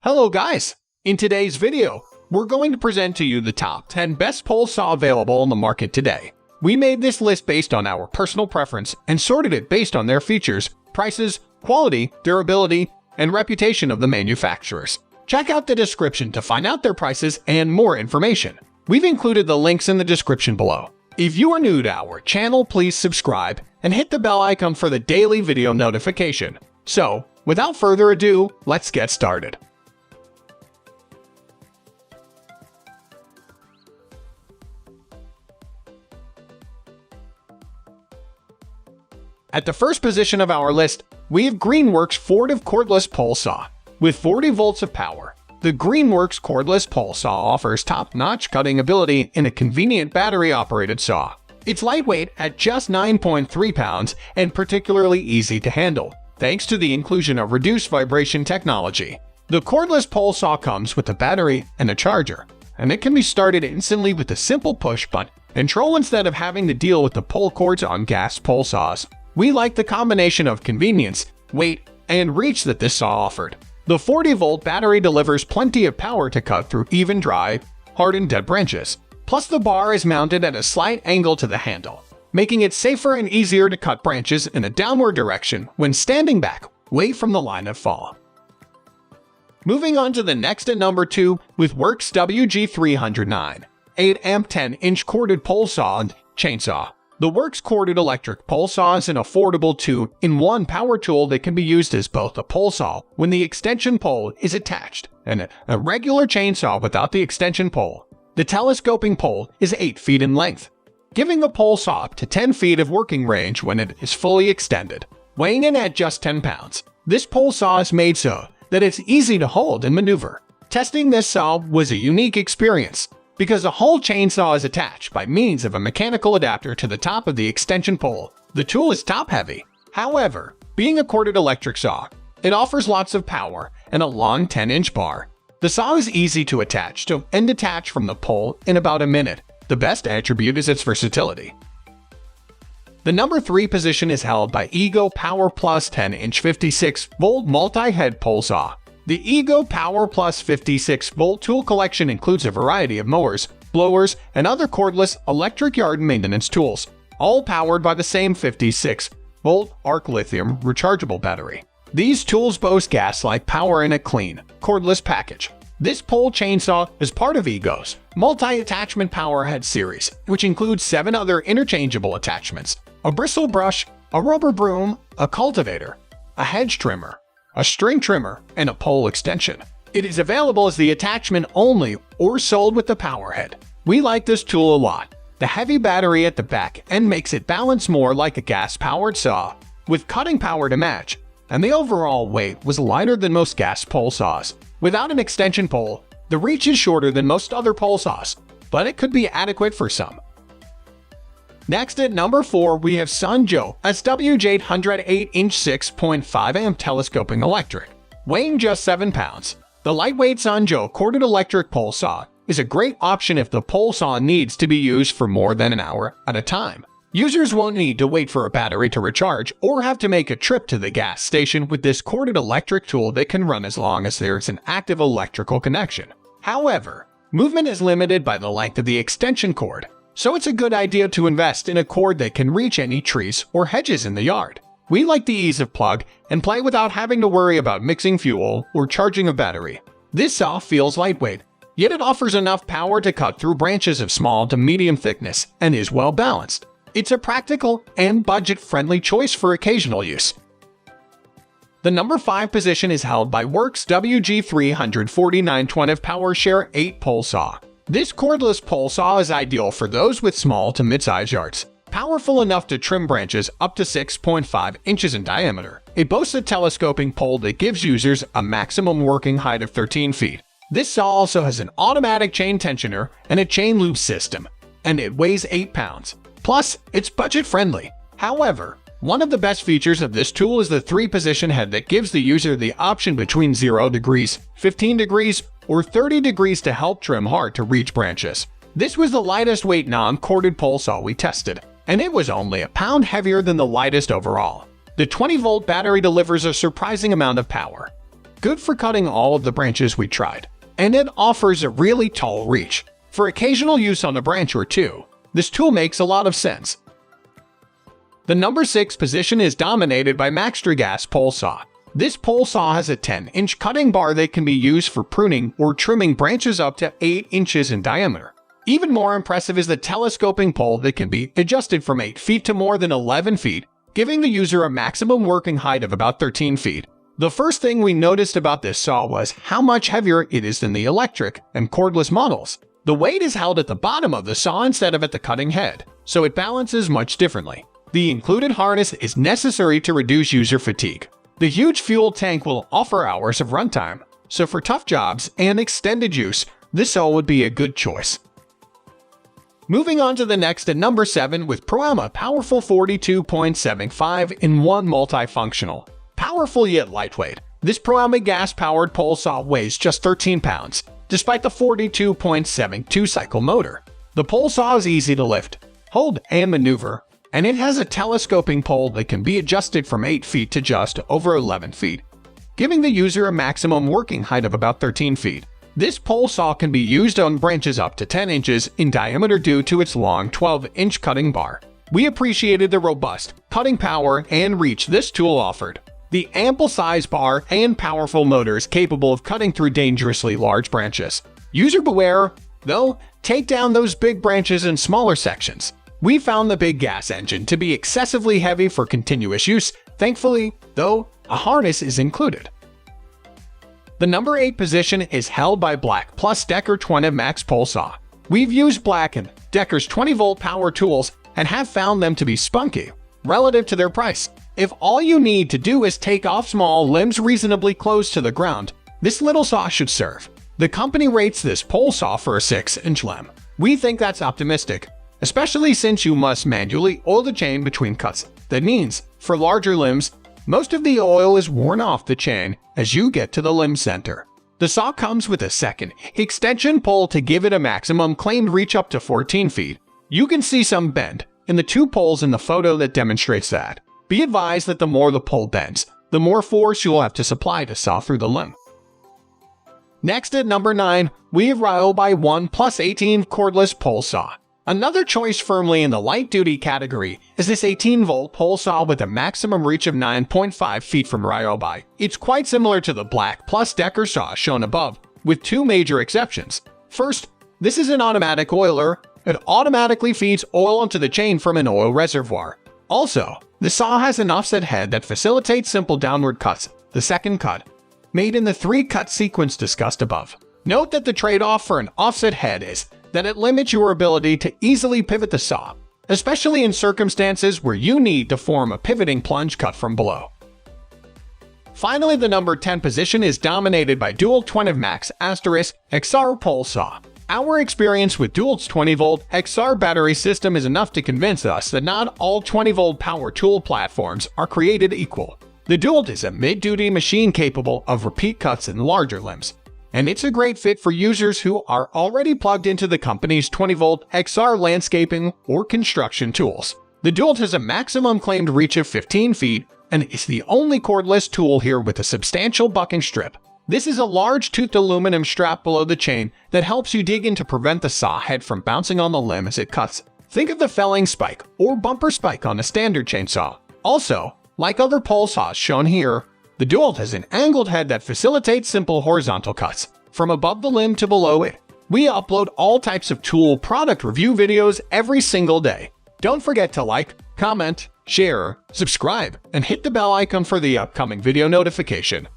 Hello guys! In today's video, we're going to present to you the top 10 best pole saw available on the market today. We made this list based on our personal preference and sorted it based on their features, prices, quality, durability, and reputation of the manufacturers. Check out the description to find out their prices and more information. We've included the links in the description below. If you are new to our channel, please subscribe and hit the bell icon for the daily video notification. So, without further ado, let's get started. At the first position of our list, we have Greenworks cordless pole saw. With 40 volts of power, the Greenworks cordless pole saw offers top-notch cutting ability in a convenient battery-operated saw. It's lightweight at just 9.3 pounds and particularly easy to handle, thanks to the inclusion of reduced vibration technology. The cordless pole saw comes with a battery and a charger, and it can be started instantly with a simple push-button control instead of having to deal with the pull cords on gas pole saws. We like the combination of convenience, weight, and reach that this saw offered. The 40-volt battery delivers plenty of power to cut through even dry, hard and dead branches. Plus the bar is mounted at a slight angle to the handle, making it safer and easier to cut branches in a downward direction when standing back, away from the line of fall. Moving on to the next at number 2 with WORX WG309, 8-amp 10-inch corded pole saw and chainsaw. The WORX corded electric pole saw is an affordable 2-in-1 power tool that can be used as both a pole saw when the extension pole is attached and a regular chainsaw without the extension pole. The telescoping pole is 8 feet in length, giving the pole saw up to 10 feet of working range when it is fully extended. Weighing in at just 10 pounds, this pole saw is made so that it's easy to hold and maneuver. Testing this saw was a unique experience, because a whole chainsaw is attached by means of a mechanical adapter to the top of the extension pole. The tool is top-heavy. However, being a corded electric saw, it offers lots of power and a long 10-inch bar. The saw is easy to attach to and detach from the pole in about a minute. The best attribute is its versatility. The number 3 position is held by Ego Power Plus 10-inch 56-volt multi-head pole saw. The Ego Power Plus 56-volt tool collection includes a variety of mowers, blowers, and other cordless electric yard maintenance tools, all powered by the same 56-volt arc lithium rechargeable battery. These tools boast gas-like power in a clean, cordless package. This pole chainsaw is part of Ego's multi-attachment power head series, which includes 7 other interchangeable attachments: a bristle brush, a rubber broom, a cultivator, a hedge trimmer, a string trimmer, and a pole extension. It is available as the attachment only or sold with the power head. We like this tool a lot. The heavy battery at the back end makes it balance more like a gas-powered saw, with cutting power to match, and the overall weight was lighter than most gas pole saws. Without an extension pole, the reach is shorter than most other pole saws, but it could be adequate for some. Next at number 4, we have Sunjo SWJ100 8-inch 6.5-amp telescoping electric. Weighing just 7 pounds, the lightweight Sunjo corded electric pole saw is a great option if the pole saw needs to be used for more than an hour at a time. Users won't need to wait for a battery to recharge or have to make a trip to the gas station with this corded electric tool that can run as long as there is an active electrical connection. However, movement is limited by the length of the extension cord, so it's a good idea to invest in a cord that can reach any trees or hedges in the yard. We like the ease of plug and play without having to worry about mixing fuel or charging a battery. This saw feels lightweight, yet it offers enough power to cut through branches of small to medium thickness and is well balanced. It's a practical and budget-friendly choice for occasional use. The number 5 position is held by WORX WG349 20 Power Share 8 pole saw. This cordless pole saw is ideal for those with small to mid-size yards, powerful enough to trim branches up to 6.5 inches in diameter. It boasts a telescoping pole that gives users a maximum working height of 13 feet. This saw also has an automatic chain tensioner and a chain loop system, and it weighs 8 pounds. Plus, it's budget-friendly. However, one of the best features of this tool is the 3-position head that gives the user the option between 0 degrees, 15 degrees, or 30 degrees to help trim hard-to-reach branches. This was the lightest weight non-corded pole saw we tested, and it was only a pound heavier than the lightest overall. The 20-volt battery delivers a surprising amount of power. good for cutting all of the branches we tried, and it offers a really tall reach. For occasional use on a branch or two, this tool makes a lot of sense. The number 6 position is dominated by MAXTRA gas pole saw. This pole saw has a 10-inch cutting bar that can be used for pruning or trimming branches up to 8 inches in diameter. Even more impressive is the telescoping pole that can be adjusted from 8 feet to more than 11 feet, giving the user a maximum working height of about 13 feet. The first thing we noticed about this saw was how much heavier it is than the electric and cordless models. The weight is held at the bottom of the saw instead of at the cutting head, so it balances much differently. The included harness is necessary to reduce user fatigue. The huge fuel tank will offer hours of runtime, so for tough jobs and extended use, this saw would be a good choice. Moving on to the next at number 7 with ProAma Powerful 42.75 in 1 multifunctional. Powerful yet lightweight, this ProAma gas-powered pole saw weighs just 13 pounds, despite the 42.72 cycle motor. The pole saw is easy to lift, hold, and maneuver, and it has a telescoping pole that can be adjusted from 8 feet to just over 11 feet, giving the user a maximum working height of about 13 feet. This pole saw can be used on branches up to 10 inches in diameter due to its long 12-inch cutting bar. We appreciated the robust cutting power and reach this tool offered. The ample size bar and powerful motor is capable of cutting through dangerously large branches. User beware, though, take down those big branches in smaller sections. We found the big gas engine to be excessively heavy for continuous use. Thankfully, though, a harness is included. The number 8 position is held by BLACK+DECKER 20 Max pole saw. We've used BLACK+DECKER's 20-volt power tools and have found them to be spunky relative to their price. If all you need to do is take off small limbs reasonably close to the ground, this little saw should serve. The company rates this pole saw for a 6-inch limb. We think that's optimistic, especially since you must manually oil the chain between cuts. That means, for larger limbs, most of the oil is worn off the chain as you get to the limb center. The saw comes with a second extension pole to give it a maximum claimed reach up to 14 feet. You can see some bend in the 2 poles in the photo that demonstrates that. Be advised that the more the pole bends, the more force you'll have to supply to saw through the limb. Next at number 9, we have Ryobi 1+18 cordless pole saw. Another choice firmly in the light-duty category is this 18-volt pole saw with a maximum reach of 9.5 feet from Ryobi. It's quite similar to the BLACK+DECKER saw shown above, with 2 major exceptions. First, this is an automatic oiler. It automatically feeds oil onto the chain from an oil reservoir. Also, the saw has an offset head that facilitates simple downward cuts, the second cut, made in the 3-cut sequence discussed above. Note that the trade-off for an offset head is that it limits your ability to easily pivot the saw, especially in circumstances where you need to form a pivoting plunge cut from below. Finally, the number 10 position is dominated by Dewalt 20 Max XR pole saw. Our experience with Dewalt's 20-volt XR battery system is enough to convince us that not all 20-volt power tool platforms are created equal. The Dewalt is a mid-duty machine capable of repeat cuts in larger limbs, and it's a great fit for users who are already plugged into the company's 20-volt XR landscaping or construction tools. The Dewalt has a maximum claimed reach of 15 feet and is the only cordless tool here with a substantial bucking strip. This is a large-toothed aluminum strap below the chain that helps you dig in to prevent the saw head from bouncing on the limb as it cuts. Think of the felling spike or bumper spike on a standard chainsaw. Also, like other pole saws shown here, the Dewalt has an angled head that facilitates simple horizontal cuts from above the limb to below it. We upload all types of tool product review videos every single day. Don't forget to like, comment, share, subscribe, and hit the bell icon for the upcoming video notification.